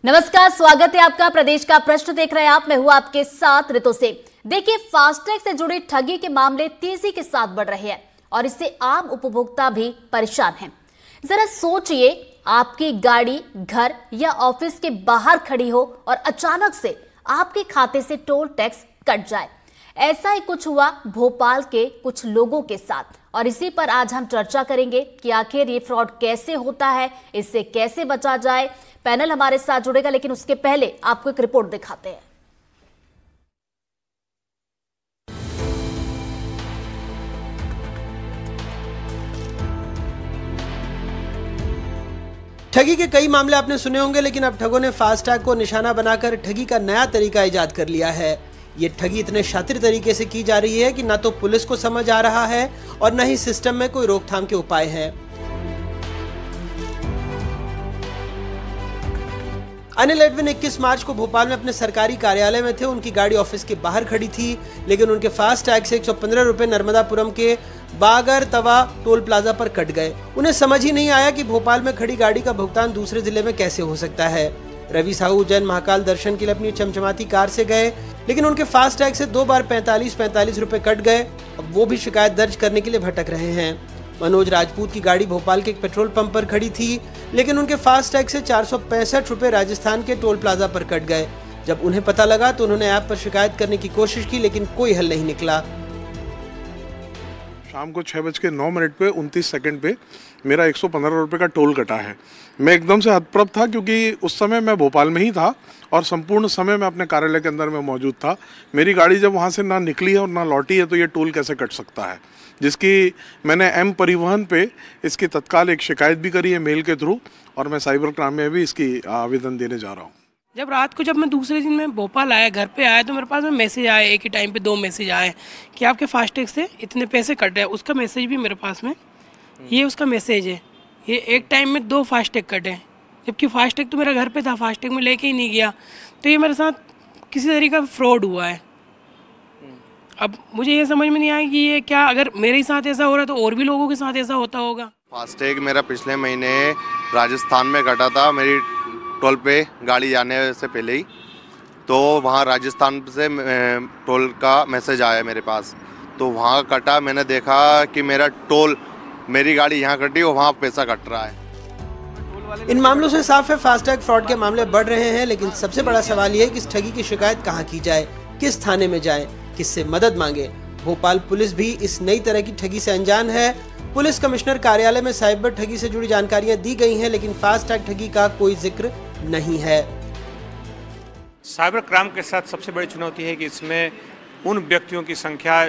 नमस्कार, स्वागत है आपका। प्रदेश का प्रश्न देख रहे हैं आप। मैं हूं आपके साथ ऋतु से। देखिए, फास्टैग से जुड़ी ठगी के मामले तेजी के साथ बढ़ रहे हैं और इससे आम उपभोक्ता भी परेशान हैं। जरा सोचिए, आपकी गाड़ी घर या ऑफिस के बाहर खड़ी हो और अचानक से आपके खाते से टोल टैक्स कट जाए। ऐसा ही कुछ हुआ भोपाल के कुछ लोगों के साथ और इसी पर आज हम चर्चा करेंगे कि आखिर ये फ्रॉड कैसे होता है, इससे कैसे बचा जाए। पैनल हमारे साथ जुड़ेगा, लेकिन उसके पहले आपको एक रिपोर्ट दिखाते हैं। ठगी के कई मामले आपने सुने होंगे, लेकिन अब ठगों ने फास्टैग को निशाना बनाकर ठगी का नया तरीका इजाद कर लिया है। ये ठगी इतने शातिर तरीके से की जा रही है कि ना तो पुलिस को समझ आ रहा है और न ही सिस्टम में कोई रोकथाम के उपाय हैं। अनिल एडविन 21 मार्च को भोपाल में अपने सरकारी कार्यालय में थे। उनकी गाड़ी ऑफिस के बाहर खड़ी थी, लेकिन उनके फास्टैग से 115 रुपए नर्मदापुरम के बागर तवा टोल प्लाजा पर कट गए। उन्हें समझ ही नहीं आया कि भोपाल में खड़ी गाड़ी का भुगतान दूसरे जिले में कैसे हो सकता है। रवि साहू उज्जैन महाकाल दर्शन के लिए अपनी चमचमाती कार से गए, लेकिन उनके फास्टैग से 2 बार 45 रुपए कट गए। अब वो भी शिकायत दर्ज करने के लिए भटक रहे हैं। मनोज राजपूत की गाड़ी भोपाल के एक पेट्रोल पंप पर खड़ी थी, लेकिन उनके फास्टैग से 465 रुपए राजस्थान के टोल प्लाजा पर कट गए। जब उन्हें पता लगा तो उन्होंने ऐप पर शिकायत करने की कोशिश की, लेकिन कोई हल नहीं निकला। शाम को 6:09 पे 29 सेकंड पे मेरा 115 रुपये का टोल कटा है। मैं एकदम से हतप्रभ था, क्योंकि उस समय मैं भोपाल में ही था और संपूर्ण समय मैं अपने कार्यालय के अंदर में मौजूद था। मेरी गाड़ी जब वहाँ से ना निकली है और ना लौटी है, तो ये टोल कैसे कट सकता है, जिसकी मैंने एम परिवहन पे इसकी तत्काल एक शिकायत भी करी है मेल के थ्रू, और मैं साइबर क्राइम में भी इसकी आवेदन देने जा रहा हूँ। जब मैं दूसरे दिन में भोपाल आया, घर पे आया, तो मेरे पास में मैसेज आए, एक ही टाइम पे 2 मैसेज आए कि आपके फास्टैग से इतने पैसे कट रहे हैं। उसका मैसेज भी मेरे पास में, ये उसका मैसेज है। ये एक टाइम में 2 फास्टैग कटे, जबकि फास्टैग तो मेरा घर पे था, फास्टैग में लेके ही नहीं गया। तो ये मेरे साथ किसी तरीके का फ्रॉड हुआ है। अब मुझे ये समझ में नहीं आया कि ये क्या, अगर मेरे साथ ऐसा हो रहा है तो और भी लोगों के साथ ऐसा होता होगा। फास्टैग मेरा पिछले महीने राजस्थान में कटा था, मेरी टोल पे गाड़ी जाने से पहले ही। तो वहाँ राजस्थान से टोल का मैसेज आया मेरे पास, तो वहाँ कटा। मैंने देखा कि मेरा टोल, मेरी गाड़ी यहाँ कटी और वहाँ पैसा कट रहा है। इन मामलों से साफ है फास्टैग फ्रॉड के मामले बढ़ रहे हैं, लेकिन सबसे बड़ा सवाल ये है कि इस ठगी की शिकायत कहाँ की जाए, किस थाने में जाए, किससे मदद मांगे। भोपाल पुलिस भी इस नई तरह की ठगी से अनजान है। पुलिस कमिश्नर कार्यालय में साइबर ठगी से जुड़ी जानकारियां दी गई हैं, लेकिन फास्टैग ठगी का कोई जिक्र नहीं है। साइबर क्राइम के साथ सबसे बड़ी चुनौती है कि इसमें उन व्यक्तियों की संख्या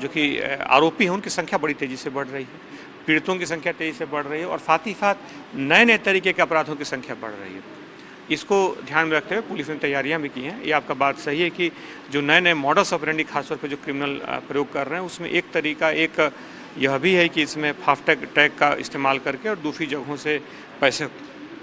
जो कि आरोपी हैं, उनकी संख्या बड़ी तेजी से बढ़ रही है, पीड़ितों की संख्या तेजी से बढ़ रही है और साथ ही साथ नए तरीके के अपराधों की संख्या बढ़ रही है। इसको ध्यान में रखते हुए पुलिस ने तैयारियां भी की हैं। ये आपका बात सही है कि जो नए मॉडस ऑपरेंडी खासतौर पर जो क्रिमिनल प्रयोग कर रहे हैं, उसमें एक तरीका यह भी है कि इसमें फास्टैग टैग का इस्तेमाल करके और दूसरी जगहों से पैसे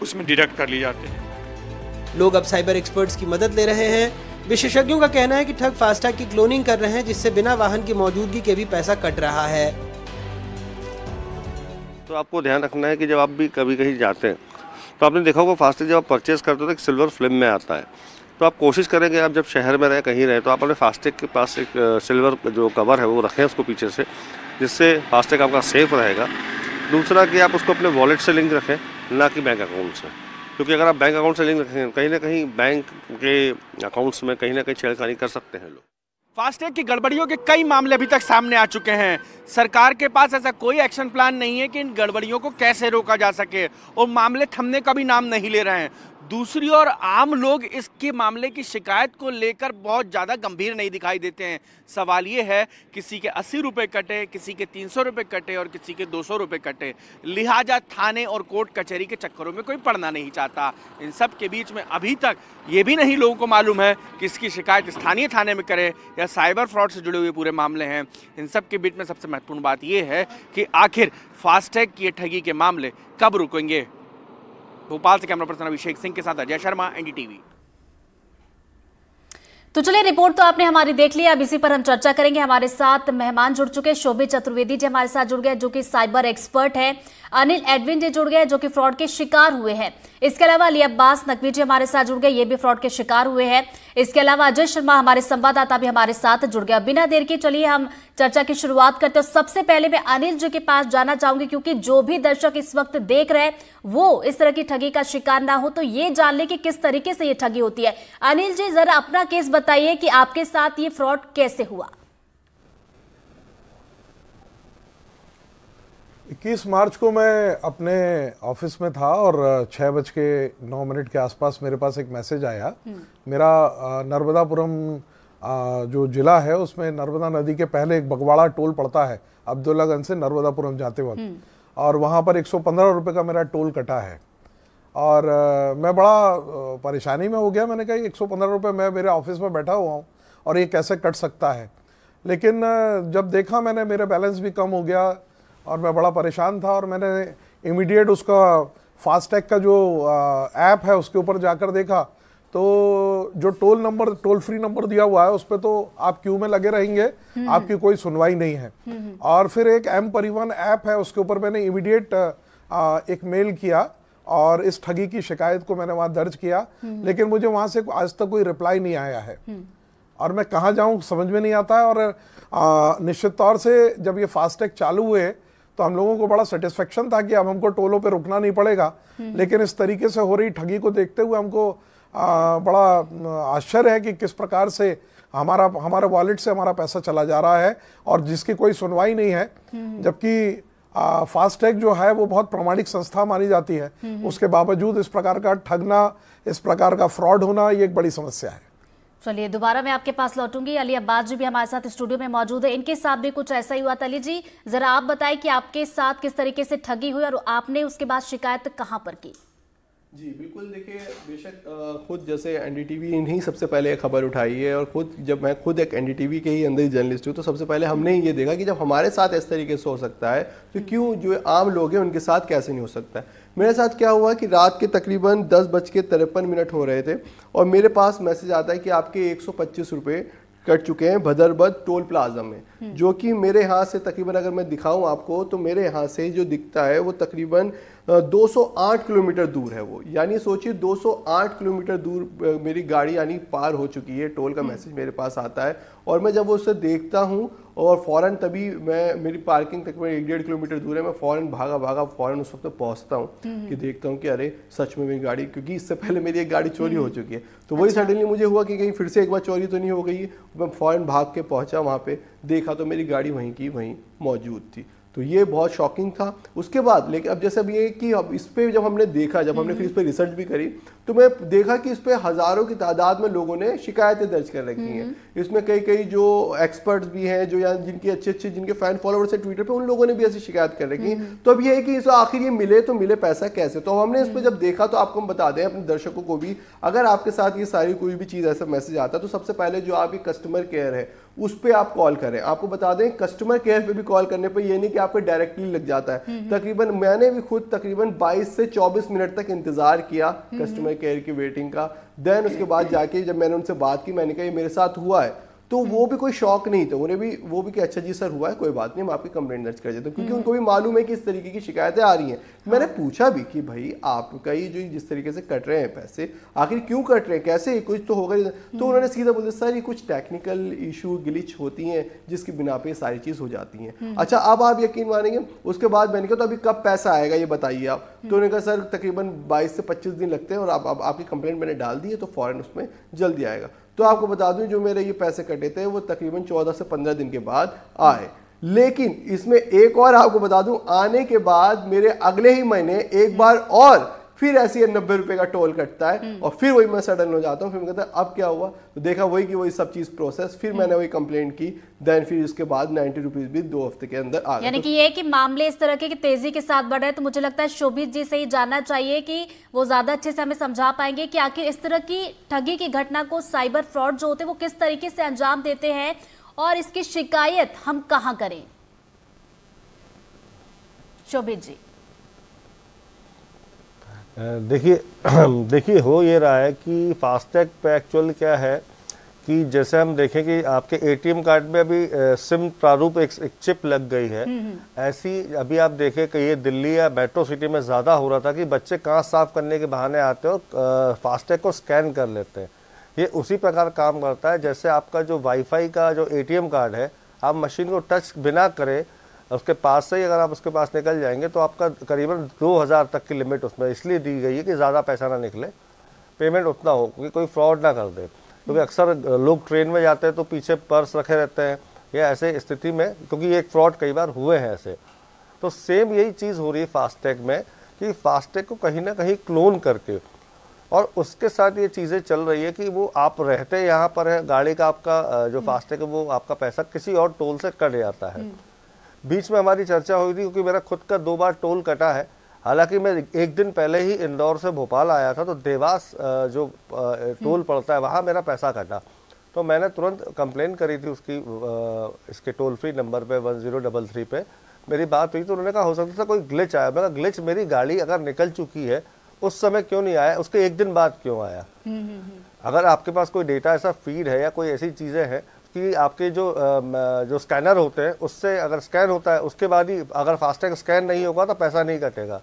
उसमें डिडक्ट कर लिए जाते हैं। लोग अब साइबर एक्सपर्ट्स की मदद ले रहे हैं। विशेषज्ञों का कहना है कि ठग फास्टैग की क्लोनिंग कर रहे हैं, जिससे बिना वाहन की मौजूदगी के भी पैसा कट रहा है। तो आपको ध्यान रखना है कि जब आप भी कभी कहीं जाते हैं तो आपने देखा होगा फास्टैग जब आप परचेज करते हो तो एक सिल्वर फिल्म में आता है। तो आप कोशिश करेंगे, आप जब शहर में रहे, कहीं रहे, तो आप अपने फास्टैग के पास एक सिल्वर जो कवर है वो रखें उसको पीछे से, जिससे फास्टैग आपका सेफ रहेगा। दूसरा कि आप उसको अपने वॉलेट से लिंक रखें, ना कि बैंक अकाउंट से, क्योंकि अगर आप बैंक अकाउंट से लिंक रखें, कहीं ना कहीं बैंक के अकाउंट्स में कहीं ना कहीं छेड़खानी कर सकते हैं लोग। फास्टैग की गड़बड़ियों के कई मामले अभी तक सामने आ चुके हैं। सरकार के पास ऐसा कोई एक्शन प्लान नहीं है कि इन गड़बड़ियों को कैसे रोका जा सके, और मामले थमने का भी नाम नहीं ले रहे हैं। दूसरी ओर आम लोग इसके मामले की शिकायत को लेकर बहुत ज़्यादा गंभीर नहीं दिखाई देते हैं। सवाल ये है, किसी के 80 रुपये कटे, किसी के 300 रुपये कटे और किसी के 200 रुपये कटे, लिहाजा थाने और कोर्ट कचहरी के चक्करों में कोई पड़ना नहीं चाहता। इन सब के बीच में अभी तक ये भी नहीं लोगों को मालूम है कि इसकी शिकायत स्थानीय थाने में करे या साइबर फ्रॉड से जुड़े हुए पूरे मामले हैं। इन सब के बीच में सबसे महत्वपूर्ण बात यह है कि आखिर फास्टैग की ठगी के मामले कब रुकेंगे। भोपाल से कैमरा पर्सन अभिषेक सिंह के साथ अजय शर्मा, एनडीटीवी। तो चलिए, रिपोर्ट तो आपने हमारी देख ली, अब इसी पर हम चर्चा करेंगे। हमारे साथ मेहमान जुड़ चुके हैं। शोभित चतुर्वेदी जी हमारे साथ जुड़ गए, जो कि साइबर एक्सपर्ट है। अनिल एडविन जी जुड़ गए, जो कि फ्रॉड के शिकार हुए हैं। इसके अलावा अली अब्बास नकवी जी हमारे साथ जुड़ गए, ये भी फ्रॉड के शिकार हुए हैं। इसके अलावा अजय शर्मा हमारे संवाददाता भी हमारे साथ जुड़ गया। बिना देर के चलिए हम चर्चा की शुरुआत करते हैं। सबसे पहले मैं अनिल जी के पास जाना चाहूंगी, क्योंकि जो भी दर्शक इस वक्त देख रहे हैं वो इस तरह की ठगी का शिकार ना हो, तो ये जान ले कि किस तरीके से ये ठगी होती है। अनिल जी, जरा अपना केस बताइए कि आपके साथ ये फ्रॉड कैसे हुआ। 21 मार्च को मैं अपने ऑफिस में था और 6:09 के आसपास मेरे पास एक मैसेज आया। मेरा नर्मदापुरम जो जिला है उसमें नर्मदा नदी के पहले एक बगवाड़ा टोल पड़ता है अब्दुल्लागंज से नर्मदापुरम जाते वक्त, और वहाँ पर 115 रुपये का मेरा टोल कटा है। और मैं बड़ा परेशानी में हो गया। मैंने कहा 115 रुपये, मैं मेरे ऑफिस में बैठा हुआ हूँ और ये कैसे कट सकता है। लेकिन जब देखा मैंने, मेरा बैलेंस भी कम हो गया और मैं बड़ा परेशान था, और मैंने इमीडिएट उसका फास्टैग का जो ऐप है उसके ऊपर जाकर देखा, तो जो टोल फ्री नंबर दिया हुआ है उस पर तो आप क्यू में लगे रहेंगे, आपकी कोई सुनवाई नहीं है। और फिर एक एम परिवहन ऐप है, उसके ऊपर मैंने इमीडिएट एक मेल किया और इस ठगी की शिकायत को मैंने वहाँ दर्ज किया। लेकिन मुझे वहाँ से आज तक कोई रिप्लाई नहीं आया है और मैं कहाँ जाऊँ समझ में नहीं आता है। और निश्चित तौर से जब ये फास्टैग चालू हुए तो हम लोगों को बड़ा सेटिस्फेक्शन था कि अब हमको टोलों पे रुकना नहीं पड़ेगा। लेकिन इस तरीके से हो रही ठगी को देखते हुए हमको बड़ा आश्चर्य है कि किस प्रकार से हमारे वॉलेट से हमारा पैसा चला जा रहा है और जिसकी कोई सुनवाई नहीं है। जबकि फास्टैग जो है वो बहुत प्रामाणिक संस्था मानी जाती है, उसके बावजूद इस प्रकार का ठगना, इस प्रकार का फ्रॉड होना, ये एक बड़ी समस्या है। चलिए, दोबारा मैं आपके पास लौटूंगी। अली अब्बास जी भी हमारे साथ स्टूडियो में मौजूद है, इनके साथ भी कुछ ऐसा ही हुआ था। अली जी, जरा आप बताएं कि आपके साथ किस तरीके से ठगी हुई और आपने उसके बाद शिकायत कहां पर की। जी बिल्कुल, देखिए बेशक खुद जैसे एनडीटीवी ने ही सबसे पहले खबर उठाई है, और जब मैं खुद एक एनडीटीवी के ही अंदर ही जर्नलिस्ट हूँ, तो सबसे पहले हमने ये देखा कि जब हमारे साथ इस तरीके से हो सकता है तो क्यों जो आम लोग हैं उनके साथ कैसे नहीं हो सकता है। मेरे साथ क्या हुआ कि रात के तकरीबन 10:53 हो रहे थे और मेरे पास मैसेज आता है कि आपके 125 रुपये कट चुके हैं भदरबद टोल प्लाजा में, जो कि मेरे यहाँ से तकरीबन अगर मैं दिखाऊं आपको तो मेरे यहाँ से जो दिखता है वो तकरीबन 208 किलोमीटर दूर है वो। यानी सोचिए 208 किलोमीटर दूर मेरी गाड़ी यानी पार हो चुकी है। टोल का मैसेज मेरे पास आता है और मैं जब उसे देखता हूँ और फ़ौरन तभी मेरी पार्किंग तकरीबन 1-1.5 किलोमीटर दूर है, मैं फ़ौरन भागा फ़ौरन उस वक्त पहुँचता हूँ कि देखता हूँ कि अरे सच में मेरी गाड़ी, क्योंकि इससे पहले मेरी एक गाड़ी चोरी हो चुकी है, तो वही सडनली मुझे हुआ कि कहीं फिर से एक बार चोरी तो नहीं हो गई। मैं फ़ौरन भाग के पहुँचा वहाँ पे, देखा तो मेरी गाड़ी वहीं की वहीं मौजूद थी। तो ये बहुत शॉकिंग था। उसके बाद लेकिन अब जैसे अब ये कि अब इस पर जब हमने देखा, जब हमने फिर इस पर रिसर्च भी करी, तो मैं देखा कि इस पर हज़ारों की तादाद में लोगों ने शिकायतें दर्ज कर रखी हैं। इसमें कई जो एक्सपर्ट्स भी हैं, जो यहाँ जिनके अच्छे जिनके फ़ैन फॉलोअर्स हैं ट्विटर पे, उन लोगों ने भी ऐसी शिकायत कर रखी। तो अब ये है कि आखिर ये मिले तो मिले पैसा कैसे। तो हमने इस पर जब देखा तो आपको हम बता दें अपने दर्शकों को भी, अगर आपके साथ ये सारी कोई भी चीज़ ऐसा मैसेज आता है तो सबसे पहले जो आपकी कस्टमर केयर है उस पर आप कॉल करें। आपको बता दें कस्टमर केयर पे भी कॉल करने पे ये नहीं कि आपको डायरेक्टली लग जाता है। तकरीबन मैंने भी खुद तकरीबन 22 से 24 मिनट तक इंतजार किया कस्टमर केयर की वेटिंग का। देन उसके बाद जाके जब मैंने उनसे बात की, मैंने कहा ये मेरे साथ हुआ है, तो वो भी कोई शौक नहीं था, उन्हें भी वो भी कि अच्छा जी सर हुआ है, कोई बात नहीं, हम आपकी कंप्लेंट दर्ज कर देते हैं, क्योंकि उनको भी मालूम है कि इस तरीके की शिकायतें आ रही हैं। मैंने पूछा भी कि भाई आपका ये जो जिस तरीके से कट रहे हैं पैसे, आखिर क्यों कट रहे हैं, कैसे, कुछ तो होगा। तो उन्होंने सीधा बोल दिया सर ये कुछ टेक्निकल इशू ग्लिच होती हैं जिसकी बिना पे सारी चीज़ हो जाती हैं। अच्छा अब आप यकीन मानेंगे, उसके बाद मैंने कहा तो अभी कब पैसा आएगा ये बताइए आप। तो उन्होंने कहा सर तकरीबन 22 से 25 दिन लगते हैं और अब आपकी कंप्लेंट मैंने डाल दी है तो फ़ौरन उसमें जल्दी आएगा। तो आपको बता दूं जो मेरे ये पैसे कटे थे वो तकरीबन 14 से 15 दिन के बाद आए। लेकिन इसमें एक और आपको बता दूं, आने के बाद मेरे अगले ही महीने एक बार और फिर ऐसे 90 रुपए का टोल कटता है और फिर वही मैं सडन हो जाता हूँ। फिर मैं कहता अब क्या हुआ, तो देखा वही कि वही सब चीज प्रोसेस, फिर मैंने वही कंप्लेंट की। देन फिर इसके बाद 90 रुपीज भी 2 हफ्ते के अंदर आ गए। यानी कि ये कि मामले इस तरह के कि तेजी के साथ बढ़ रहे हैं, तो मुझे लगता है शोभित जी से ही जानना चाहिए कि वो ज्यादा अच्छे से हमें समझा पाएंगे कि आखिर इस तरह की ठगी की घटना को, साइबर फ्रॉड जो होते हैं वो किस तरीके से अंजाम देते हैं और इसकी शिकायत हम कहाँ करें। शोभित जी देखिए हो ये रहा है कि फास्टैग पे एक्चुअल क्या है कि जैसे हम देखें कि आपके एटीएम कार्ड में अभी सिम प्रारूप एक चिप लग गई है, ऐसी अभी आप देखें कि ये दिल्ली या मेट्रो सिटी में ज़्यादा हो रहा था कि बच्चे कांच साफ करने के बहाने आते हैं और फास्टैग को स्कैन कर लेते हैं। ये उसी प्रकार काम करता है जैसे आपका जो वाईफाई का जो एटीएम कार्ड है, आप मशीन को टच बिना करे उसके पास से ही अगर आप उसके पास निकल जाएंगे तो आपका करीबन 2000 तक की लिमिट उसमें इसलिए दी गई है कि ज़्यादा पैसा ना निकले, पेमेंट उतना हो कि कोई फ्रॉड ना कर दे। क्योंकि अक्सर लोग ट्रेन में जाते हैं तो पीछे पर्स रखे रहते हैं या ऐसे स्थिति में, क्योंकि ये एक फ्रॉड कई बार हुए हैं ऐसे। तो सेम यही चीज़ हो रही है फास्टैग में कि फास्टैग को कहीं ना कहीं क्लोन करके और उसके साथ ये चीज़ें चल रही है कि वो आप रहते यहाँ पर है, गाड़ी का आपका जो फास्टैग है वो आपका पैसा किसी और टोल से कट जाता है। बीच में हमारी चर्चा हुई थी क्योंकि मेरा खुद का 2 बार टोल कटा है। हालांकि मैं एक दिन पहले ही इंदौर से भोपाल आया था तो देवास जो टोल पड़ता है वहाँ मेरा पैसा कटा, तो मैंने तुरंत कंप्लेन करी थी उसकी इसके टोल फ्री नंबर पे 1033 पे मेरी बात हुई तो उन्होंने कहा हो सकता था कोई ग्लिच आया। मैंने कहा ग्लिच मेरी गाड़ी अगर निकल चुकी है उस समय क्यों नहीं आया, उसके एक दिन बाद क्यों आया। अगर आपके पास कोई डेटा ऐसा फीड है या कोई ऐसी चीज़ें हैं कि आपके जो स्कैनर होते हैं उससे अगर स्कैन होता है उसके बाद ही अगर फास्टैग स्कैन नहीं होगा तो पैसा नहीं कटेगा।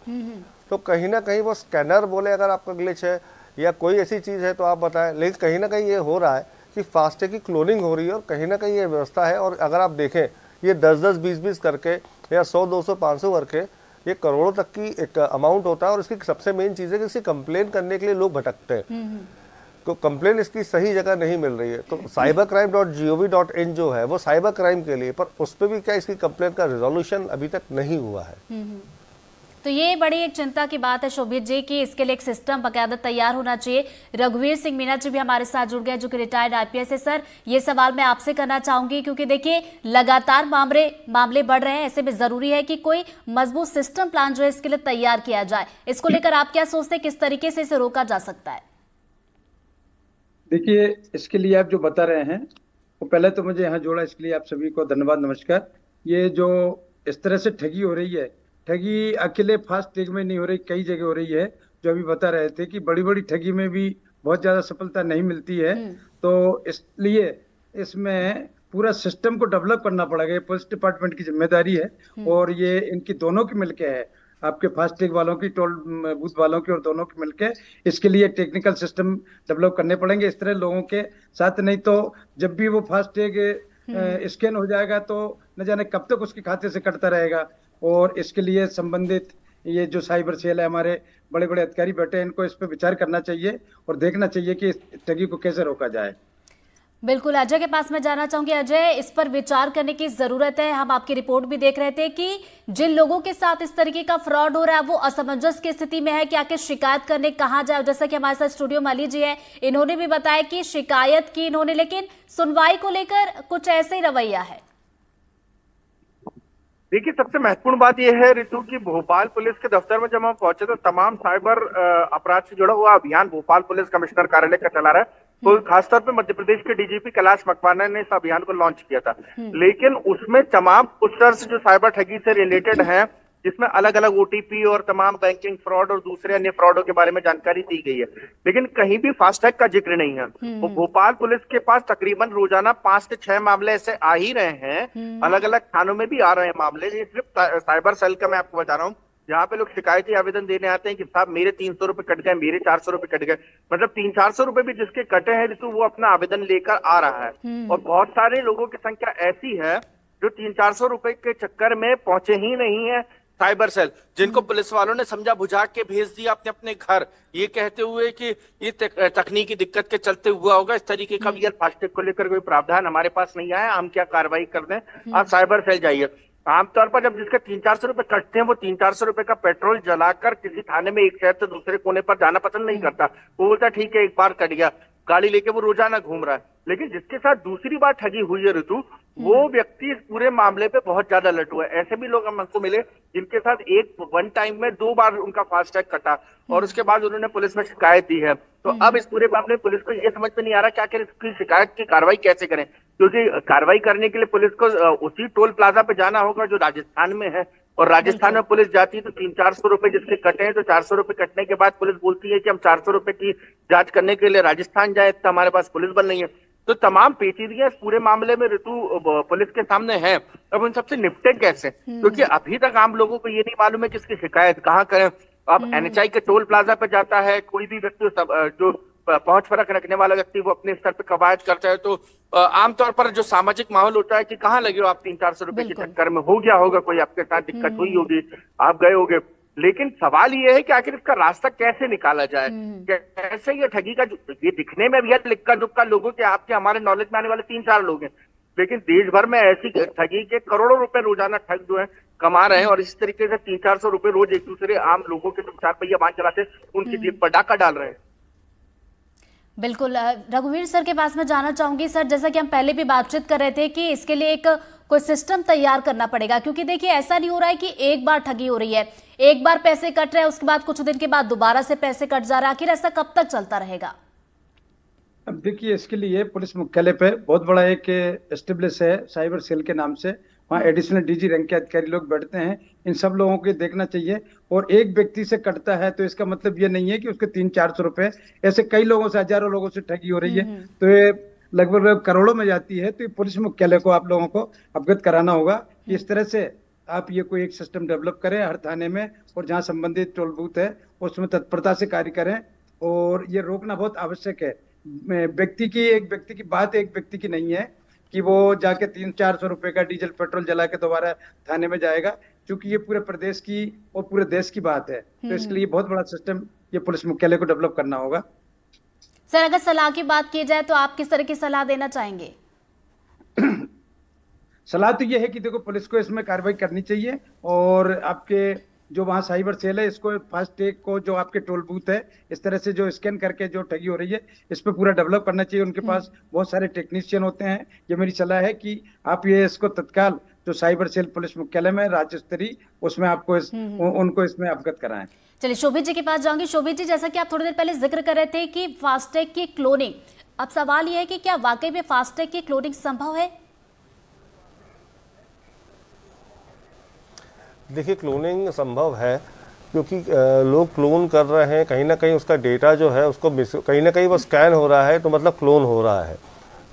तो कहीं ना कहीं वो स्कैनर बोले अगर आपका ग्लिच है या कोई ऐसी चीज़ है तो आप बताएं, लेकिन कहीं ना कहीं ये हो रहा है कि फास्टैग की क्लोनिंग हो रही है और कहीं ना कहीं ये व्यवस्था है। और अगर आप देखें ये 10-10, 20-20 करके या 100, 200, 500 करके ये करोड़ों तक की एक अमाउंट होता है। और इसकी सबसे मेन चीज़ है कि इसकी कंप्लेन करने के लिए लोग भटकते हैं, तो कंप्लेन इसकी सही जगह नहीं मिल रही है। तो cybercrime.gov.in जो है वो साइबर क्राइम के लिए, पर उस पर भी क्या इसकी कंप्लेन का रिजोल्यूशन अभी तक नहीं हुआ है। तो ये बड़ी एक चिंता की बात है शोभित जी कि इसके लिए एक सिस्टम बकायदा तैयार होना चाहिए। रघुवीर सिंह मीना जी भी हमारे साथ जुड़ गए जो कि रिटायर्ड आईपीएस है। सर, ये सवाल मैं आपसे करना चाहूंगी क्योंकि देखिए लगातार मामले बढ़ रहे हैं, ऐसे में जरूरी है कि कोई मजबूत सिस्टम प्लान जो है इसके लिए तैयार किया जाए। इसको लेकर आप क्या सोचते हैं, किस तरीके से इसे रोका जा सकता है? देखिए, इसके लिए आप जो बता रहे हैं वो पहले तो मुझे यहाँ जोड़ा, इसके लिए आप सभी को धन्यवाद, नमस्कार। ये जो इस तरह से ठगी हो रही है, ठगी अकेले फास्टैग में नहीं हो रही, कई जगह हो रही है। जो अभी बता रहे थे कि बड़ी बड़ी ठगी में भी बहुत ज्यादा सफलता नहीं मिलती है, तो इसलिए इसमें पूरा सिस्टम को डेवलप करना पड़ेगा। पुलिस डिपार्टमेंट की जिम्मेदारी है और ये इनकी दोनों की मिलके है, आपके फास्टैग वालों की, टोल बूथ वालों की, और दोनों की मिलके इसके लिए टेक्निकल सिस्टम डेवलप करने पड़ेंगे। इस तरह लोगों के साथ, नहीं तो जब भी वो फास्टैग स्कैन हो जाएगा तो न जाने कब तक उसके खाते से कटता रहेगा। और इसके लिए संबंधित ये जो साइबर सेल है, हमारे बड़े बड़े अधिकारी बैठे हैं, इनको इस पर विचार करना चाहिए और देखना चाहिए कि इस ठगी को कैसे रोका जाए। बिल्कुल, अजय के पास मैं जाना चाहूंगी। अजय, इस पर विचार करने की जरूरत है। हम आपकी रिपोर्ट भी देख रहे थे कि जिन लोगों के साथ इस तरीके का फ्रॉड हो रहा है वो असमंजस की स्थिति में है कि आखिर शिकायत करने कहां जाए। जैसा कि हमारे साथ स्टूडियो में अली जी है, इन्होंने भी बताया कि शिकायत की इन्होंने, लेकिन सुनवाई को लेकर कुछ ऐसे ही रवैया है। देखिए, सबसे महत्वपूर्ण बात यह है ऋतु की भोपाल पुलिस के दफ्तर में जब हम पहुंचे तो तमाम साइबर अपराध से जुड़ा हुआ अभियान भोपाल पुलिस कमिश्नर कार्यालय का चला रहा है। तो खासतौर पे मध्य प्रदेश के डीजीपी कैलाश मकवाना ने इस अभियान को लॉन्च किया था, लेकिन उसमें तमाम उस तरह से जो साइबर ठगी से रिलेटेड है, जिसमें अलग अलग ओटीपी और तमाम बैंकिंग फ्रॉड और दूसरे अन्य फ्रॉडों के बारे में जानकारी दी गई है, लेकिन कहीं भी फास्टैग का जिक्र नहीं है। तो भोपाल पुलिस के पास तकरीबन रोजाना 5 से 6 मामले ऐसे आ ही रहे हैं, अलग अलग थानों में भी आ रहे हैं मामले। ये सिर्फ साइबर सेल का मैं आपको बता रहा हूँ, जहाँ पे लोग शिकायती आवेदन देने आते हैं कि साहब मेरे 300 रुपए कट गए, मेरे 400 रुपए कट गए। मतलब 300-400 रुपए भी जिसके कटे हैं तो वो अपना आवेदन लेकर आ रहा है। और बहुत सारे लोगों की संख्या ऐसी है जो 300-400 रुपए के चक्कर में पहुंचे ही नहीं है साइबर सेल, जिनको पुलिस वालों ने समझा बुझा के भेज दिया अपने अपने घर, ये कहते हुए कि ये तकनीकी दिक्कत के चलते हुआ होगा। इस तरीके का भी फास्टैग को लेकर कोई प्रावधान हमारे पास नहीं आया, हम क्या कार्रवाई कर दें, आप साइबर सेल जाइए। आमतौर पर जब जिसके 300-400 रुपए कटते हैं वो 300-400 रुपए का पेट्रोल जलाकर किसी थाने में एक शहर से दूसरे कोने पर जाना पसंद नहीं करता। वो बोलता ठीक है एक बार कट गया, गाड़ी लेके वो रोजाना घूम रहा है। लेकिन जिसके साथ दूसरी बार ठगी हुई है ऋतु, वो व्यक्ति इस पूरे मामले पे बहुत ज्यादा लटू है। ऐसे भी लोग हमको मिले जिनके साथ वन टाइम में 2 बार उनका फास्टैग कटा और उसके बाद उन्होंने पुलिस में शिकायत दी है। तो अब इस पूरे मामले में पुलिस को ये समझ में नहीं आ रहा कि आखिर इसकी शिकायत की कार्रवाई कैसे करें, क्योंकि कार्रवाई करने के लिए पुलिस को उसी टोल प्लाजा पे जाना होगा जो राजस्थान में है, और राजस्थान में पुलिस जाती है तो 300-400 रुपए जिसके कटे हैं, तो 400 रुपए कटने के बाद पुलिस बोलती है कि हम 400 रुपए की जांच करने के लिए राजस्थान जाए, तो हमारे पास पुलिस बल नहीं है। तो तमाम पेचीदगियां इस पूरे मामले में ऋतु पुलिस के सामने है। अब उन सबसे निपटे कैसे, क्योंकि अभी तक आम लोगों को ये नहीं मालूम है कि इसकी शिकायत कहाँ करें। अब NHI के टोल प्लाजा पे जाता है कोई भी व्यक्ति, जो पहुंच फर्क रखने वाला व्यक्ति, वो अपने स्तर पे कवायद करता है, तो आमतौर पर जो सामाजिक माहौल होता है कि कहाँ लगे हो आप 300-400 रुपए के चक्कर में, हो गया होगा, कोई आपके साथ दिक्कत हुई होगी, आप गए होगे। लेकिन सवाल ये है कि आखिर इसका रास्ता कैसे निकाला जाए, कैसे ये ठगी का, ये दिखने में भी लिक्का दुक्का लोगों के, आपके हमारे नॉलेज में आने वाले 3-4 लोग हैं, लेकिन देश भर में ऐसी ठगी के करोड़ों रुपए रोजाना ठग जो है कमा रहे हैं, और इस तरीके से 300-400 रुपए रोज एक दूसरे आम लोगों के 4 पहिया वाहन चलाते उनकी जेब पर डाका डाल रहे हैं। बिल्कुल, रघुवीर सर के पास मैं जाना चाहूंगी। सर, जैसा कि हम पहले भी बातचीत कर रहे थे कि इसके लिए एक कोई सिस्टम तैयार करना पड़ेगा, क्योंकि देखिए ऐसा नहीं हो रहा है कि एक बार ठगी हो रही है, एक बार पैसे कट रहे हैं, उसके बाद कुछ दिन के बाद दोबारा से पैसे कट जा रहा है, आखिर ऐसा कब तक चलता रहेगा? अब देखिए, इसके लिए पुलिस मुख्यालय पे बहुत बड़ा एक एस्टेब्लिश है साइबर सेल के नाम से, वहाँ एडिशनल DG रैंक के अधिकारी लोग बैठते हैं। इन सब लोगों को देखना चाहिए, और एक व्यक्ति से कटता है तो इसका मतलब ये नहीं है कि उसके 300-400 रुपए, ऐसे कई लोगों से, हजारों लोगों से ठगी हो रही है, तो ये लगभग करोड़ों में जाती है। तो पुलिस मुख्यालय को आप लोगों को अवगत कराना होगा कि इस तरह से आप ये कोई एक सिस्टम डेवलप करें हर थाने में, और जहाँ संबंधित टोल बूथ है उसमें तत्परता से कार्य करें, और ये रोकना बहुत आवश्यक है। एक व्यक्ति की बात एक व्यक्ति की नहीं है कि वो जाके 300-400 रुपए का डीजल पेट्रोल जला के दोबारा थाने में जाएगा, क्योंकि ये पूरे प्रदेश की और पूरे देश की बात है। तो इसके लिए बहुत बड़ा सिस्टम ये पुलिस मुख्यालय को डेवलप करना होगा। सर, अगर सलाह की बात की जाए तो आप किस तरह की सलाह देना चाहेंगे? सलाह तो ये है कि देखो, पुलिस को इसमें कार्रवाई करनी चाहिए, और आपके जो वहाँ साइबर सेल है इसको फास्ट टैग को, जो आपके टोल बूथ है, इस तरह से जो स्कैन करके जो ठगी हो रही है इस पे पूरा डेवलप करना चाहिए। उनके पास बहुत सारे टेक्नीशियन होते हैं। ये मेरी सलाह है कि आप ये इसको तत्काल जो साइबर सेल पुलिस मुख्यालय में राज्य स्तरीय, उसमें आपको उनको इसमें अवगत कराएं। चलिए, शोभित जी के पास जाऊंगी। शोभित जी, जैसा कि आप थोड़ी देर पहले जिक्र कर रहे थे कि फास्टैग की क्लोनिंग, अब सवाल यह है कि क्या वाकई में फास्टैग की क्लोनिंग संभव है? देखिए, क्लोनिंग संभव है, क्योंकि लोग क्लोन कर रहे हैं, कहीं ना कहीं उसका डेटा जो है उसको कहीं ना कहीं वो स्कैन हो रहा है, तो मतलब क्लोन हो रहा है।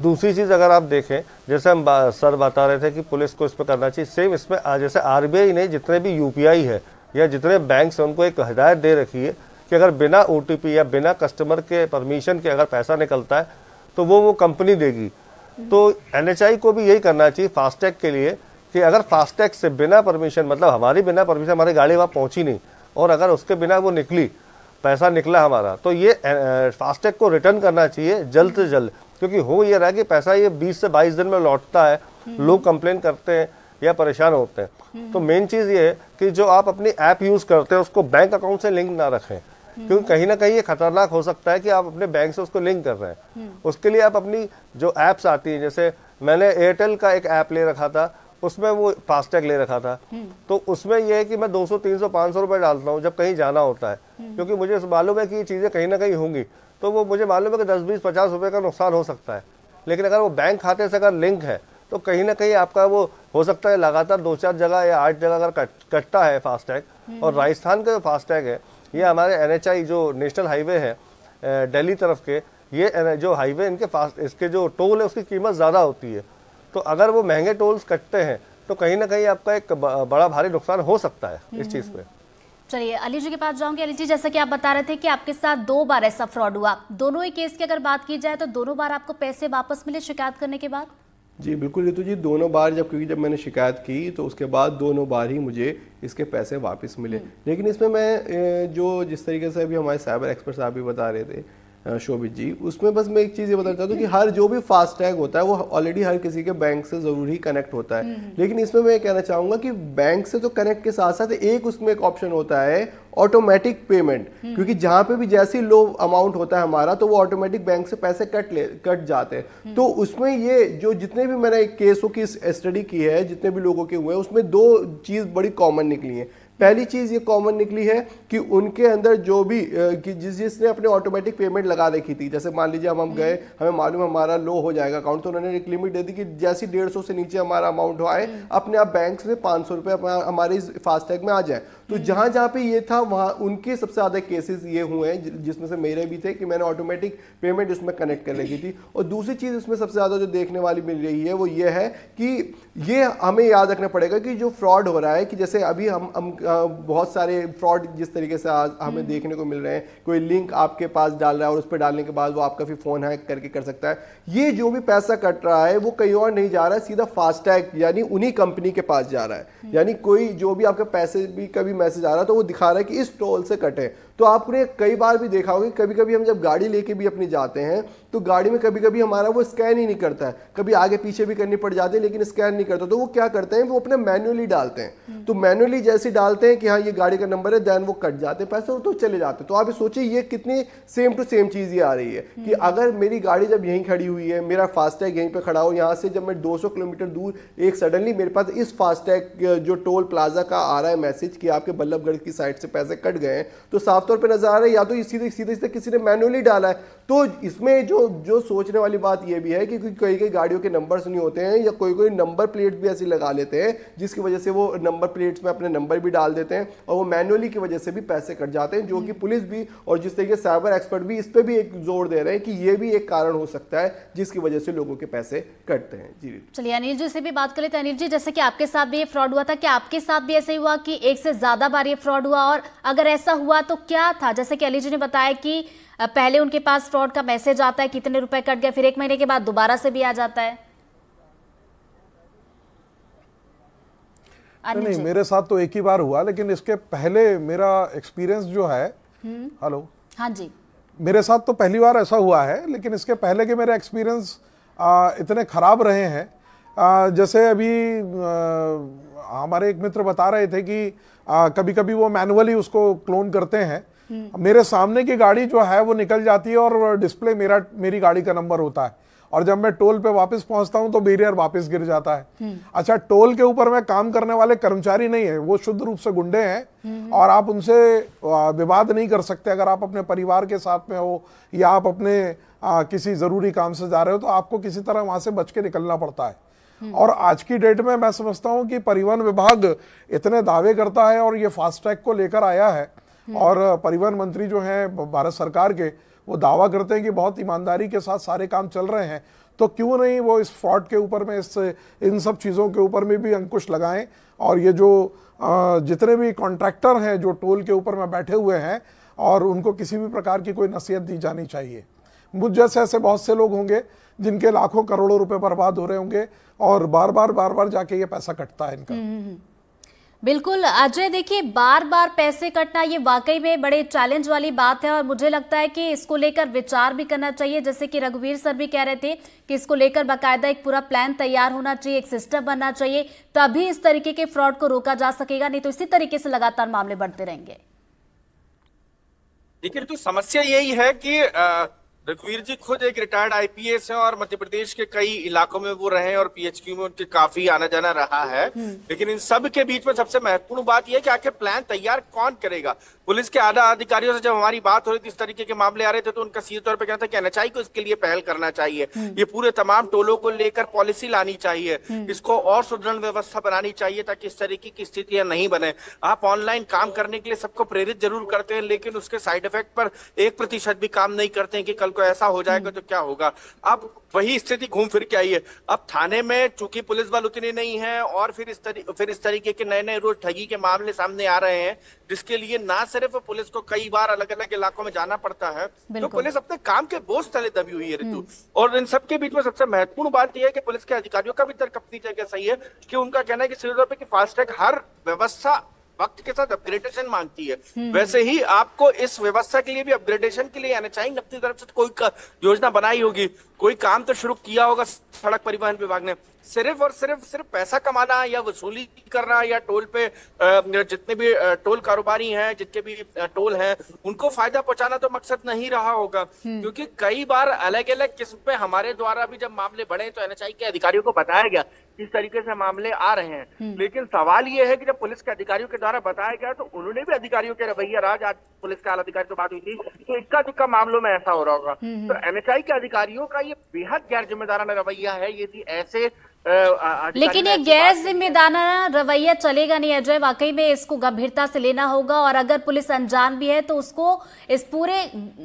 दूसरी चीज़ अगर आप देखें, जैसे हम सर बता रहे थे कि पुलिस को इस पर करना चाहिए, सेम इसमें जैसे RBI ने जितने भी UPI है या जितने बैंक्स हैं उनको एक हिदायत दे रखी है कि अगर बिना OTP या बिना कस्टमर के परमिशन के अगर पैसा निकलता है तो वो कंपनी देगी। तो NHI को भी यही करना चाहिए फास्टैग के लिए कि अगर फास्टैग से बिना परमिशन, मतलब हमारी बिना परमिशन हमारी गाड़ी वहाँ पहुँची नहीं, और अगर उसके बिना वो निकली, पैसा निकला हमारा, तो ये फास्टैग को रिटर्न करना चाहिए जल्द से जल्द, क्योंकि हो ये रहा कि पैसा ये 20 से 22 दिन में लौटता है, लोग कंप्लेन करते हैं या परेशान होते हैं। तो मेन चीज़ ये है कि जो आप अपनी ऐप यूज़ करते हैं उसको बैंक अकाउंट से लिंक ना रखें, क्योंकि कहीं ना कहीं ये खतरनाक हो सकता है कि आप अपने बैंक से उसको लिंक कर रहे हैं। उसके लिए आप अपनी जो ऐप्स आती हैं, जैसे मैंने एयरटेल का एक ऐप ले रखा था, उसमें वो फास्टैग ले रखा था, तो उसमें ये है कि मैं 200, 300, 500 रुपए डालता हूँ जब कहीं जाना होता है, क्योंकि मुझे मालूम है कि ये चीज़ें कहीं ना कहीं होंगी, तो वो मुझे मालूम है कि 10, 20, 50 रुपए का नुकसान हो सकता है। लेकिन अगर वो बैंक खाते से अगर लिंक है तो कहीं ना कहीं आपका वो हो सकता है लगातार 2-4 जगह या 8 जगह अगर कटता है फास्टैग। और राजस्थान का जो फास्टैग है, ये हमारे NHI जो नेशनल हाईवे है दिल्ली तरफ के, ये जो हाईवे इनके इसके जो टोल है उसकी कीमत ज़्यादा होती है, तो अगर वो महंगे टोल्स कटते हैं तो कहीं ना कहीं आपका एक बड़ा भारी नुकसान हो सकता है इस चीज़ पे। चलिए, अली जी के पास जाऊंगी। अली जी, जैसा कि आप बता रहे थे कि आपके साथ 2 बार ऐसा फ्रॉड हुआ, दोनों ही केस की अगर बात की जाए तो दोनों बार आपको पैसे वापस मिले शिकायत करने के बाद? जी बिल्कुल रितु जी, दोनों बार क्योंकि जब मैंने शिकायत की तो उसके बाद दोनों बार ही मुझे इसके पैसे वापस मिले। लेकिन इसमें मैं जो जिस तरीके से अभी हमारे साइबर एक्सपर्ट साहब भी बता रहे थे शोभित जी, उसमें बस मैं एक चीज़ ये बताना चाहता हूँ कि हर जो भी फास्टैग होता है वो ऑलरेडी हर किसी के बैंक से ज़रूर ही कनेक्ट होता है। लेकिन इसमें मैं कहना चाहूँगा कि बैंक से तो कनेक्ट के साथ साथ एक उसमें एक ऑप्शन होता है ऑटोमेटिक पेमेंट, क्योंकि जहाँ पे भी जैसे लो अमाउंट होता है हमारा तो वो ऑटोमेटिक बैंक से पैसे कट जाते हैं। तो उसमें ये जो जितने भी मैंने केसों की स्टडी की है, जितने भी लोगों के हुए हैं, उसमें 2 चीज़ बड़ी कॉमन निकली है। पहली चीज ये कॉमन निकली है कि उनके अंदर जो भी जिसने अपने ऑटोमेटिक पेमेंट लगा रखी थी, जैसे मान लीजिए हम गए, हमें मालूम है हमारा लो हो जाएगा अकाउंट, तो उन्होंने एक लिमिट दे दी कि जैसी 150 से नीचे हमारा अमाउंट आए अपने आप बैंक से 500 रुपए हमारे फास्टैग में आ जाए। तो जहां जहां पे ये था वहां उनके सबसे ज्यादा केसेस ये हुए हैं, जिसमें से मेरे भी थे कि मैंने ऑटोमेटिक पेमेंट उसमें कनेक्ट कर रखी थी। और दूसरी चीज इसमें सबसे ज्यादा जो देखने वाली मिल रही है वो ये है कि ये हमें याद रखना पड़ेगा कि जो फ्रॉड हो रहा है, कि जैसे अभी हम बहुत सारे फ्रॉड जिस तरीके से आज हमें देखने को मिल रहे हैं, कोई लिंक आपके पास डाल रहा है और उस पर डालने के बाद वो आपका फिर फोन हैक करके कर सकता है। ये जो भी पैसा कट रहा है वो कहीं और नहीं जा रहा है, सीधा फास्टैग यानी उन्हीं कंपनी के पास जा रहा है। यानी कोई जो भी आपके पैसे भी कभी मैसेज आ रहा है तो वो दिखा रहा है कि इस टोल से कटे। तो आपने कई बार भी देखा होगा, कभी कभी हम जब गाड़ी लेके भी अपनी जाते हैं तो गाड़ी में कभी कभी हमारा वो स्कैन ही नहीं करता है, कभी आगे पीछे भी करनी पड़ जाती है लेकिन स्कैन नहीं करता। तो वो क्या करते हैं, वो अपने मैनुअली डालते हैं। तो मैनुअली जैसे डालते हैं कि हाँ ये गाड़ी का नंबर है, देन वो कट जाते हैं पैसे तो चले जाते हैं। तो आप सोचिए ये कितनी सेम टू सेम चीज ये आ रही है कि अगर मेरी गाड़ी जब यहीं खड़ी हुई है, मेरा फास्टैग यहीं पे खड़ा हो, यहाँ से जब मैं 200 किलोमीटर दूर एक सडनली मेरे पास इस फास्टैग जो टोल प्लाजा का आ रहा है मैसेज कि आपके बल्लभगढ़ की साइड से पैसे कट गए हैं, तो साफ तौर पर नजर आ रहा है या तो सीधे किसी ने मैनुअली डाला है। तो इसमें जो सोचने वाली बात यह भी है कि कई कई गाड़ियों के नंबर्स नहीं होते हैं, या कोई नंबर प्लेट भी ऐसी लगा लेते हैं जिसकी वजह से वो नंबर प्लेट्स में अपने नंबर भी डाल देते हैं और वो मैनुअली की वजह से भी पैसे कट जाते हैं, जो कि पुलिस भी और जिस तरीके साइबर एक्सपर्ट भी इस पे भी एक जोर दे रहे हैं कि ये भी एक कारण हो सकता है जिसकी वजह से लोगों के पैसे कटते हैं। जी चलिए अनिल जी से भी बात कर लेते हैं। अनिल जी, जैसे कि आपके साथ भी ये फ्रॉड हुआ था, क्या आपके साथ भी ऐसे ही हुआ कि एक से ज्यादा बार ये फ्रॉड हुआ, और अगर ऐसा हुआ तो क्या था? जैसे कि अली जी ने बताया कि पहले उनके पास फ्रॉड का मैसेज आता है कितने रुपए कट गए, फिर 1 महीने के बाद दोबारा से भी आ जाता है। नहीं, मेरे साथ तो एक ही बार हुआ, लेकिन इसके पहले मेरा एक्सपीरियंस जो है, हेलो, हाँ जी, मेरे साथ तो पहली बार ऐसा हुआ है, लेकिन इसके पहले के मेरे एक्सपीरियंस इतने खराब रहे हैं। जैसे अभी हमारे एक मित्र बता रहे थे कि कभी कभी वो मैनुअली उसको क्लोन करते हैं। मेरे सामने की गाड़ी जो है वो निकल जाती है और डिस्प्ले मेरी गाड़ी का नंबर होता है, और जब मैं टोल पे वापस पहुंचता हूं तो बैरियर वापस गिर जाता है। अच्छा, टोल के ऊपर में काम करने वाले कर्मचारी नहीं है, वो शुद्ध रूप से गुंडे हैं और आप उनसे विवाद नहीं कर सकते। अगर आप अपने परिवार के साथ में हो या आप अपने किसी जरूरी काम से जा रहे हो तो आपको किसी तरह वहां से बच के निकलना पड़ता है। और आज की डेट में मैं समझता हूं कि परिवहन विभाग इतने दावे करता है और ये फास्टैग को लेकर आया है, और परिवहन मंत्री जो हैं भारत सरकार के, वो दावा करते हैं कि बहुत ईमानदारी के साथ सारे काम चल रहे हैं, तो क्यों नहीं वो इस फ्रॉड के ऊपर में इन सब चीज़ों के ऊपर में भी अंकुश लगाएं। और ये जो जितने भी कॉन्ट्रैक्टर हैं जो टोल के ऊपर में बैठे हुए हैं, और उनको किसी भी प्रकार की कोई नसीहत दी जानी चाहिए। मुझ जैसे ऐसे बहुत से लोग होंगे जिनके लाखों करोड़ों रुपए बर्बाद हो रहे होंगे और बार बार जाके ये पैसा कटता है इनका। बिल्कुल अजय, देखिए बार बार पैसे कटना ये वाकई में बड़े चैलेंज वाली बात है, और मुझे लगता है कि इसको लेकर विचार भी करना चाहिए। जैसे कि रघुवीर सर भी कह रहे थे कि इसको लेकर बाकायदा एक पूरा प्लान तैयार होना चाहिए, एक सिस्टम बनना चाहिए, तभी इस तरीके के फ्रॉड को रोका जा सकेगा, नहीं तो इसी तरीके से लगातार मामले बढ़ते रहेंगे। देखिए, तो समस्या यही है कि रघुवीर जी खुद एक रिटायर्ड आईपीएस हैं और मध्य प्रदेश के कई इलाकों में वो रहे और पीएचक्यू में उनके काफी आना जाना रहा है। लेकिन इन सब के बीच में सबसे महत्वपूर्ण बात यह है कि आखिर प्लान तैयार कौन करेगा। पुलिस के आला अधिकारियों से जब हमारी बात हो रही थी, इस तरीके के मामले आ रहे थे, तो उनका सीधे तौर पर कहना था कि एनएचआई को इसके लिए पहल करना चाहिए, ये पूरे तमाम टोलों को लेकर पॉलिसी लानी चाहिए, इसको और सुदृढ़ व्यवस्था बनानी चाहिए ताकि इस तरीके की स्थितियां नहीं बने। आप ऑनलाइन काम करने के लिए सबको प्रेरित जरूर करते हैं, लेकिन उसके साइड इफेक्ट पर 1% भी काम नहीं करते हैं कि कल को ऐसा हो जाएगा तो क्या होगा। अब वही स्थिति घूम फिर के आई है। अब थाने में चूंकि पुलिस बल उतनी नहीं है और फिर इस तरीके के नए नए रोज ठगी के मामले सामने आ रहे हैं, जिसके लिए ना सिर्फ पुलिस को कई बार अलग अलग इलाकों में जाना पड़ता है, तो पुलिस अपने काम के बोझ तले दबी हुई है ऋतु। और इन सबके बीच में सबसे महत्वपूर्ण बात यह है कि पुलिस के अधिकारियों का भी तर्क अपनी जगह सही है कि उनका कहना है कि सीधे तौर पर कि फास्टैग हर व्यवस्था वक्त के साथ अपग्रेडेशन मांगती है। वैसे ही आपको इस व्यवस्था के लिए भी अपग्रेडेशन के लिए एनएचआई ने अपनी तरफ से कोई योजना बनाई होगी, कोई काम तो शुरू किया होगा सड़क परिवहन विभाग ने। सिर्फ और सिर्फ पैसा कमाना या वसूली करना या टोल पे जितने भी टोल कारोबारी हैं, जितने भी टोल हैं, उनको फायदा पहुंचाना तो मकसद नहीं रहा होगा। क्योंकि कई बार अलग अलग किस्म पे हमारे द्वारा भी जब मामले बढ़े तो एनएचआई के अधिकारियों को बताया गया किस तरीके से मामले आ रहे हैं। लेकिन सवाल ये है कि जब पुलिस के अधिकारियों के द्वारा बताया गया तो उन्होंने भी अधिकारियों के रवैया आज पुलिस के आला अधिकारी से बात हुई थी तो इक्का दुक्का मामलों में ऐसा हो रहा होगा। तो एनएचआई के अधिकारियों का ये बेहद गैर जिम्मेदाराना रवैया है। ये ऐसे लेकिन ये गैर जिम्मेदाराना रवैया चलेगा नहीं अजय, वाकई में इसको गंभीरता से लेना होगा और अगर पुलिस अनजान भी है तो उसको इस पूरे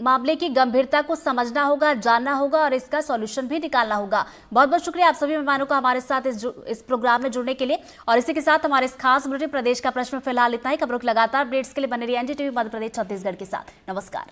मामले की गंभीरता को समझना होगा, जानना होगा और इसका सॉल्यूशन भी निकालना होगा। बहुत बहुत शुक्रिया आप सभी मेहमानों का हमारे साथ इस प्रोग्राम में जुड़ने के लिए। और इसी के साथ हमारे इस खास बुलेटिन प्रदेश का प्रश्न फिलहाल इतना ही। खबरों के लगातार अपडेट्स के लिए बने रहिए एनडीटीवी मध्य प्रदेश छत्तीसगढ़ के साथ। नमस्कार।